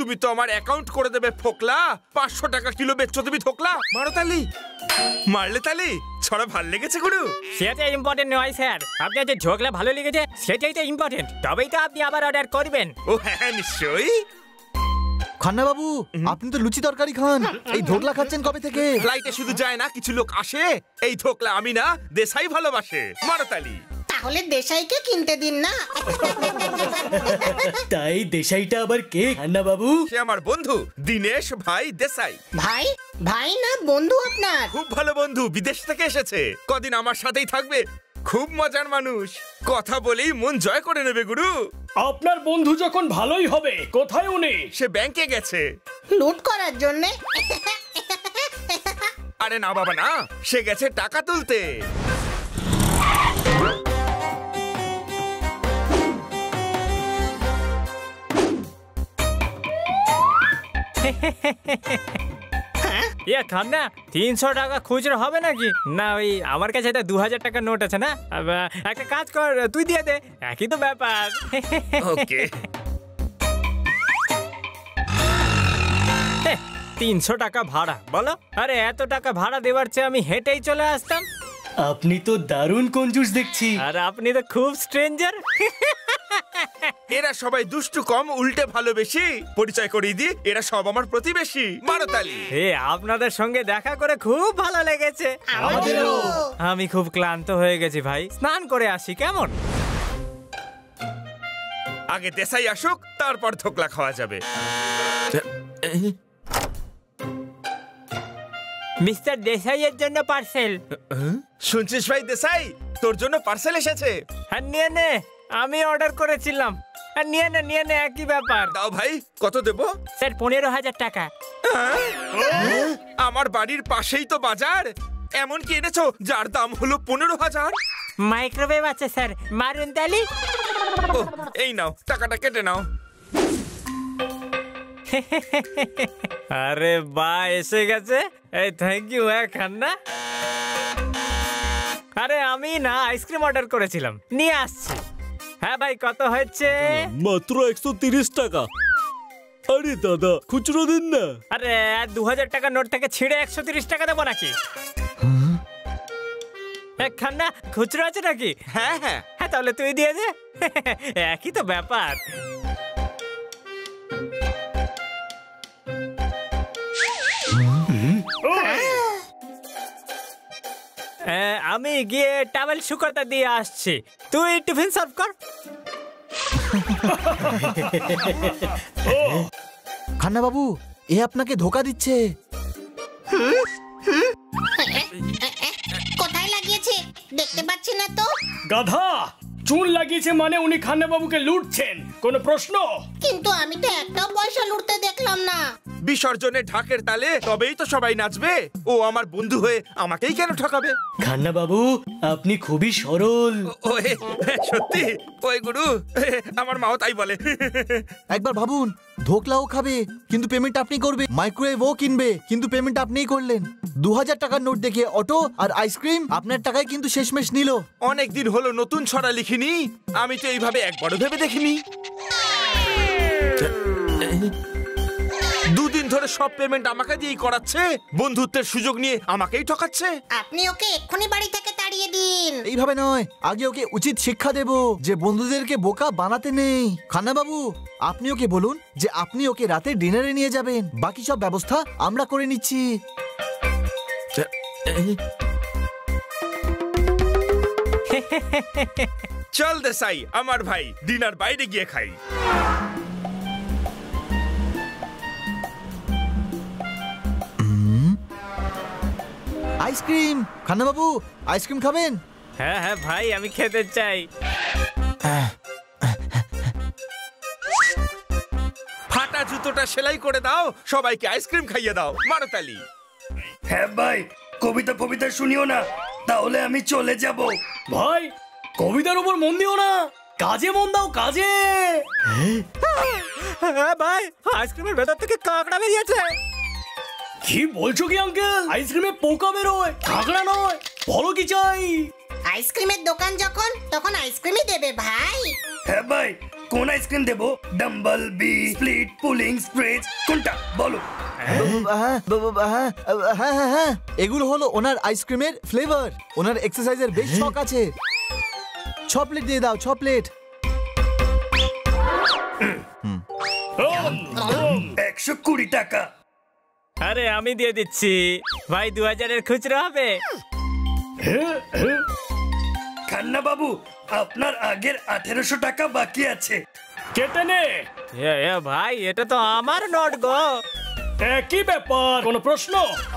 তুমি তো আমার অ্যাকাউন্ট করে দেবে ফোকলা। 500 টাকা কিলো বেচছো তুমি ধোকলা। মারো তালি, মারলে তালি। ছড়া ভালো লেগেছে গুরু? সেটা ইম্পর্টেন্ট নয় স্যার, আপনার যে ঝোকলা ভালো লেগেছে সেটাই তো ইম্পর্টেন্ট, তবেই তো আপনি আবার অর্ডার করবেন। ও হ্যাঁ নিশ্চয়ই। খান্না বাবু, আপনি তো লুচি তরকারি খান, এই ধোকলা খাচ্ছেন কবে থেকে? ফ্লাইটে শুধু যায় না, কিছু লোক আসে। এই ধোকলা আমি না, দেশাই ভালোবাসে। মারো তালি। তাহলে দেশাইকে কিনতে দিন না। তাই দেশাইটা আবার কে খান্না বাবু? সে আমার বন্ধু দীনেশ ভাই দেশাই। ভাই? ভাই না বন্ধু আপনার? খুব ভালো বন্ধু, বিদেশ থেকে এসেছে, কদিন আমার সাথেই থাকবে। খুব মজার মানুষ, কথা বলেই মন জয় করে নেবে গুরু। আপনার বন্ধু যখন ভালোই হবে, কোথায় উনি? সে ব্যাংকে গেছে। লুট করার জন্যে? আরে না বাবা না, সে গেছে টাকা তুলতে। ইয়া খান্না, 300 টাকা খুচরো হবে নাকি? না ওই আমার কাছে এটা 2000 টাকার নোট আছে না, একটা কাজ কর, তুই দিয়ে দে, একই তো ব্যাপার। ওকে। 300 টাকা ভাড়া বলো? আরে এত টাকা ভাড়া দেওয়ার চেয়ে আমি হেঁটেই চলে আসতাম। আপনি তো দারুণ কঞ্জুস দেখছি। আর আপনি তো খুব স্ট্রেঞ্জার। এরা সবাই দুষ্টু কম, উল্টে ভালোবেসি। পরিচয় করিয়ে দি, এরা সব আমার প্রতিবেশী। মারো তালি। আপনাদের সঙ্গে দেখা করে খুব ভালো লেগেছে। আমাদেরও। আমি খুব ক্লান্ত হয়ে গেছি ভাই, স্নান করে আসি কেমন? আগে দেশাই আসুক, তারপর ধোকলা খাওয়া যাবে। মিস্টার দেশাইয়ের জন্য পার্সেল। শুনছিস ভাই দেশাই, তোর জন্য পার্সেল এসেছে। হ্যাঁ নিয়ে নে, আমি অর্ডার করেছিলাম। নিয়ে নে, একই ব্যাপার। দাও ভাই, কত দেবো? স্যার 15,000 টাকা। আমার বাড়ির পাশেই তো বাজার, এমন কি এনেছো যার দাম হলো 15,000? মাইক্রোওয়েভ আছে স্যার, মারুন তালি। ও, এই নাও, টাকাটা কেটে নাও। আরে বাহ, এসে গেছে। এই থ্যাংক ইউ। হ্যাঁ খান্না, আরে আমি না আইসক্রিম অর্ডার করেছিলাম, নিয়ে আসছি। হ্যাঁ ভাই, কত হয়েছে? মাত্র 130 টাকা। আরে দাদা, খুচরো দিন না। আরে 2000 টাকা নোট থেকে ছিঁড়ে 130 টাকা দেবো নাকি? খান্না, খুচরো আছে নাকি? হ্যাঁ হ্যাঁ হ্যাঁ, তাহলে তুই দিয়ে দে, একই তো ব্যাপার। আমি গিয়ে টাওয়েল শুকাতে দিয়ে আসছি, তুই টিফিন সার্ভ কর। খান্না বাবু, এ আপনাকে ধোকা দিচ্ছে। কোথায় লাগিয়েছে দেখতে পাচ্ছি না তো। গাধা, চুন লাগিয়েছে মানে উনি খান্না বাবুকে লুটছেন, কোনো প্রশ্ন? কিন্তু আমি তো একটাও পয়সা লুটতে দেখলাম না। বিসর্জনে ঢাকের তালে তবেই তো সবাই নাচবে। ও আমার বন্ধু হয়ে আমাকেই কেন ঠকাবে? খান্না বাবু, আপনি খুবই সরল। ওয়ে, সত্যি? ওই গুরু, আমার মাও তাই বলে। একবার ভাবুন, ধোকলাও খাবে কিন্তু পেমেন্ট আপনি করবে, মাইক্রোওয়েভও কিনবে কিন্তু পেমেন্ট আপনিই করলেন। 2000 টাকার নোট দেখে অটো আর আইসক্রিম আপনার টাকায় কিন্তু শেষমেশ নিল। অনেকদিন হলো নতুন ছড়া লিখিনি, আমি তো এইভাবে একবারও ভেবে দেখিনি। 2 দিন ধরে সব পেমেন্ট আমাকে দিয়েই করাচ্ছে, বন্ধুত্বের সুযোগ নিয়ে আমাকেই ঠকাচ্ছে। আপনি ওকে এক্ষুনি বাড়ি থেকে তাড়িয়ে দিন। এইভাবে নয়, আগে ওকে উচিত শিক্ষা দেব যে বন্ধুদেরকে বোকা বানাতে নেই। খান্না বাবু, আপনি ওকে বলুন যে আপনি ওকে রাতে ডিনারে নিয়ে যাবেন, বাকি সব ব্যবস্থা আমরা করে নিচ্ছি। চল দেশাই আমার ভাই, ডিনার বাইরে গিয়ে খাই। আইসক্রিম। খান্না বাবু, আইসক্রিম খাবেন? হ্যাঁ হ্যাঁ ভাই, আমি খেতে চাই। ফাটা জুতোটা সেলাই করে দাও, সবাইকে আইসক্রিম খাইয়ে দাও। মারো তালি। হ্যাঁ ভাই, কবিতা শুনিও না, তাহলে আমি চলে যাব। ভাই, কবিতার উপর মন দিও না, কাজে মন দাও, কাজে। হ্যাঁ ভাই, আইসক্রিমের ভেতর থেকে কাঁকড়া বেরিয়েছে। কি বলছো কি আঙ্কেল? আইসক্রিমে পোকা বেরোয়, কাঁকড়া নয়। বলো কি চাই? আইসক্রিমের দোকান যখন, তখন আইসক্রিমই দেবে ভাই। হ্যাঁ ভাই, কোন আইসক্রিম দেবো? ডাম্বল বি স্প্লিট পুলিং স্প্রেজ কোনটা বলো? হ্যাঁ, হ্যাঁ, হ্যাঁ, এগুলো হলো ওনার আইসক্রিমের ফ্লেভার। ওনার এক্সারসাইজের বেশ শখ আছে। 6 প্লেট দিয়ে দাও, 6 প্লেট। 120 টাকা। আরে আমি দিয়ে দিচ্ছি ভাই, 2000-এর খুচরো হবে। খান্না বাবু, আপনার আগের 1800 টাকা বাকি আছে। কেটে নে। ভাই এটা তো আমার নোট গো। একই ব্যাপার, কোনো প্রশ্ন?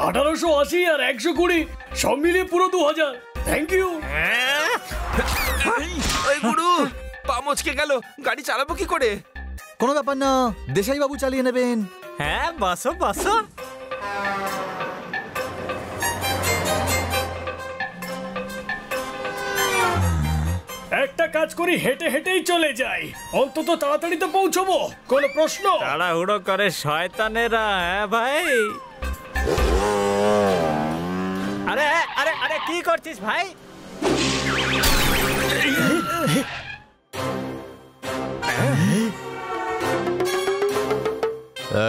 1880 আর 120 সব মিলিয়ে পুরো 2000। Thank you. ওই গুরু পা মচকে গেল, গাড়ি চালাবো কি করে? কোনো ব্যাপার না, দেশাই বাবু চালিয়ে নেবেন। হ্যাঁ বসো বসো। একটা কাজ করি, হেঁটে হেঁটেই চলে যাই, অন্তত তাড়াতাড়ি তো পৌঁছবো। কোনো প্রশ্ন? তাড়াহুড়ো করে শয়তানেরা। হ্যাঁ ভাই। আরে আরে আরে কি করছিস ভাই?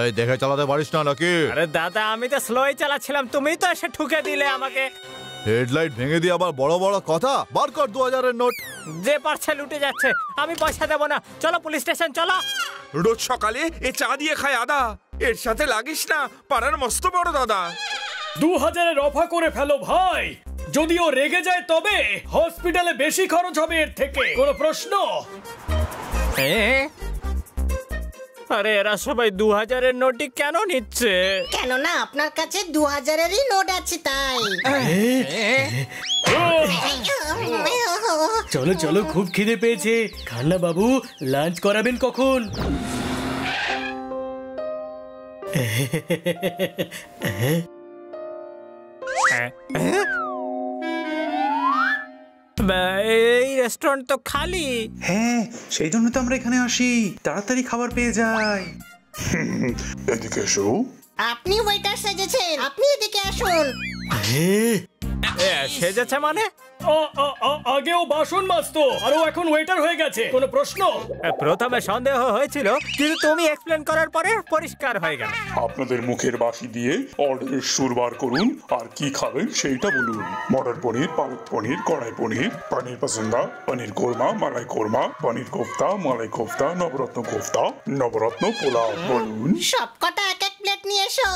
এই দেখে চালাতে পারিস না নাকি? আরে দাদা আমি তো স্লোই চালাচ্ছিলাম, তুমি তো এসে ঠুকে দিলে আমাকে। হেডলাইট ভেঙে দিয়ে আবার বড় বড় কথা। বার কর 2000-এর নোট। যে পারছে লুটে যাচ্ছে, আমি পয়সা দেবো না। চলো পুলিশ স্টেশন চলো। রোজ সকালে এ চা দিয়ে খায় আদা, এর সাথে লাগিস না, পাড়ার মস্ত বড় দাদা। 2000-এর অফা করে ফেলো ভাই, যদি ও রেগে যায় তবে হসপিটালে বেশি খরচ হবে এর থেকে। কোনো প্রশ্ন? আরে এরা সবাই 2000-এর নোটই কেন নিচ্ছে? কেননা আপনার কাছে 2000-এরই নোট আছে তাই। চলো চলো, খুব খিদে পেয়েছে। খান্না বাবু, লাঞ্চ করাবেন কখন? এই রেস্টুরেন্ট তো খালি। হ্যাঁ, সেই জন্য তো আমরা এখানে আসি, তাড়াতাড়ি খাবার পেয়ে যাই। এদিকে এসো। আপনি ওয়েটার সেজেছেন, আপনি এদিকে আসুন। সেজেছে মানে? আগেও বাসন মাজতো, আর ও এখন ওয়েটার হয়ে গেছে। কোনো প্রশ্ন? প্রথমে সন্দেহ হয়েছিল, কিন্তু তুমি এক্সপ্লেন করার পরে পরিষ্কার হয়ে গেল। আপনাদের মুখের বাসি দিয়ে অর্ডারের সুর বার করুন, আর কি খাবেন সেইটা বলুন। মটর পনির, পালক পনির, কড়াই পনির, পনির পসন্দা, পনির কোরমা, মালাই কোরমা, পনির কোফতা, মালাই কোফতা, নবরত্ন কোফতা, নবরত্ন পোলাও বলুন। সবকটা এক এক প্লেট নিয়ে এসো।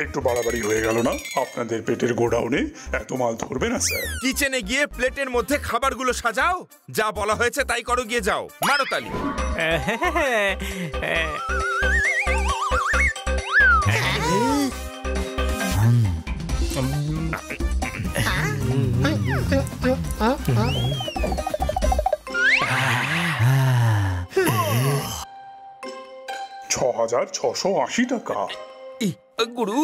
একটু বাড়াবাড়ি হয়ে গেল না? আপনাদের পেটের গোডাউনে এত মাল ধরবে না স্যার। কিচেনে গিয়ে প্লেটের মধ্যে খাবারগুলো সাজাও, যা বলা হয়েছে তাই করো, গিয়ে যাও। মারো তালি। $6,680 টাকা। গুরু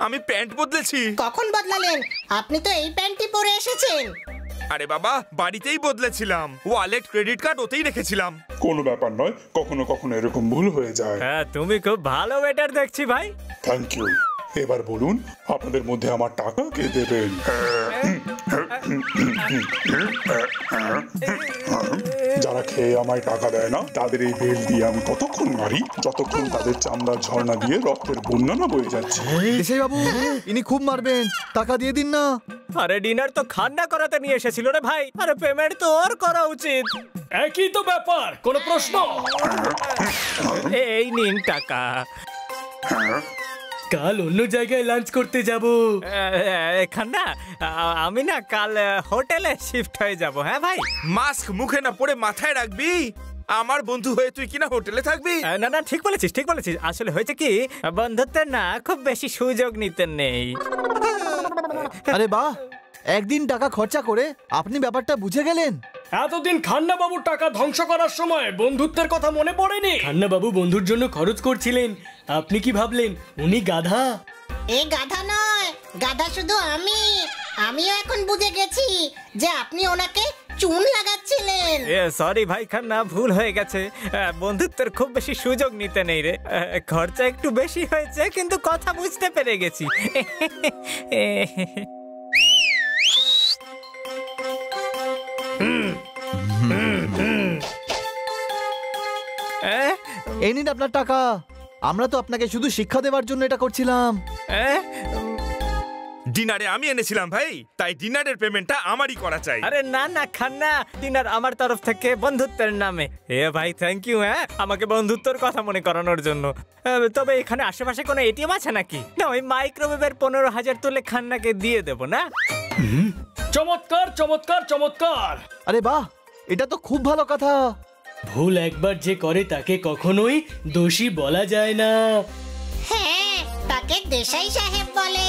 আমি প্যান্ট বদলেছি। কখন বদলালেন? আপনি তো এই প্যান্টই পরে এসেছেন। আরে বাবা, বাড়িতেই বদলেছিলাম, ওয়ালেট ক্রেডিট কার্ড ওতেই রেখেছিলাম। কোনো ব্যাপার নয়, কখনো কখনো এরকম ভুল হয়ে যায়। হ্যাঁ, তুমি খুব ভালো ওয়েটার দেখছি ভাই। Thank you. এবার বলুন, আপনাদের মধ্যে আমার টাকা কে দেবেন? যারা খেয়ে আমায় টাকা দেয় না, তাদের এই বেল দিয়ে আমি ততক্ষণ মারি যতক্ষণ তাদের চামড়ার ঝর্ণা দিয়ে রক্তের বন্যা না বয়ে যাচ্ছে। দেশাই বাবু, ইনি খুব মারবেন, টাকা দিয়ে দিন না। আরে ডিনার তো খান্না করাতে নিয়ে এসেছিল রে ভাই, আরে পেমেন্ট তো ওর করা উচিত। একই তো ব্যাপার, কোনো প্রশ্ন? এই নিন টাকা। কাল অন্য জায়গায় লাঞ্চ করতে যাব। খান্না, আমি না কাল হোটেলে শিফট হয়ে যাব। হ্যাঁ ভাই। মাস্ক মুখে না পরে মাথায় রাখবি। আমার বন্ধু হয়ে তুই কিনা হোটেলে থাকবি? না না, ঠিক বলেছিস ঠিক বলেছিস। আসলে হয়েছে কি, বন্ধুত্বের না খুব বেশি সুযোগ নিতে নেই। আরে বাহ, একদিন টাকা খরচা করে আপনি ব্যাপারটা বুঝে গেলেন। এতদিন খান্না বাবুর টাকা ধ্বংস করার সময় বন্ধুত্বের কথা মনে পড়েনি? খান্না বাবু বন্ধুর জন্য খরচ করছিলেন, আপনি কি ভাবলেন উনি গাধা? এ গাধা নয়, গাধা শুধু আমি। আমিও এখন বুঝে গেছি যে আপনি ওনাকে চুন লাগাচ্ছিলেন। সরি ভাই খান্না, ভুল হয়ে গেছে। বন্ধুত্বের খুব বেশি সুযোগ নিতে নেই রে। খরচা একটু বেশি হয়েছে, কিন্তু কথা বুঝতে পেরে গেছি। এই নিন আপনার টাকা। আমরা তো আপনাকে শুধু শিক্ষা দেওয়ার জন্য এটা করছিলাম। ডিনারে আমি এনেছিলাম ভাই, তাই ডিনারের পেমেন্টটা আমারই করা চাই। আরে না না খান্না, ডিনার আমার তরফ থেকে বন্ধুত্বের নামে। এ ভাই থ্যাংক ইউ, হ্যাঁ আমাকে বন্ধুত্বর কথা মনে করানোর জন্য। তবে এখানে আশেপাশে কোনো এটিএম আছে নাকি? না ওই মাইক্রোওয়েভের 15,000 তুলে খান্নাকে দিয়ে দেবো না? চমৎকার চমৎকার চমৎকার। আরে বাহ, এটা তো খুব ভালো কথা। ভুল একবার যে করে তাকে কখনোই দোষী বলা যায় না। হ্যাঁ, তাকে দেশাই সাহেব বলে।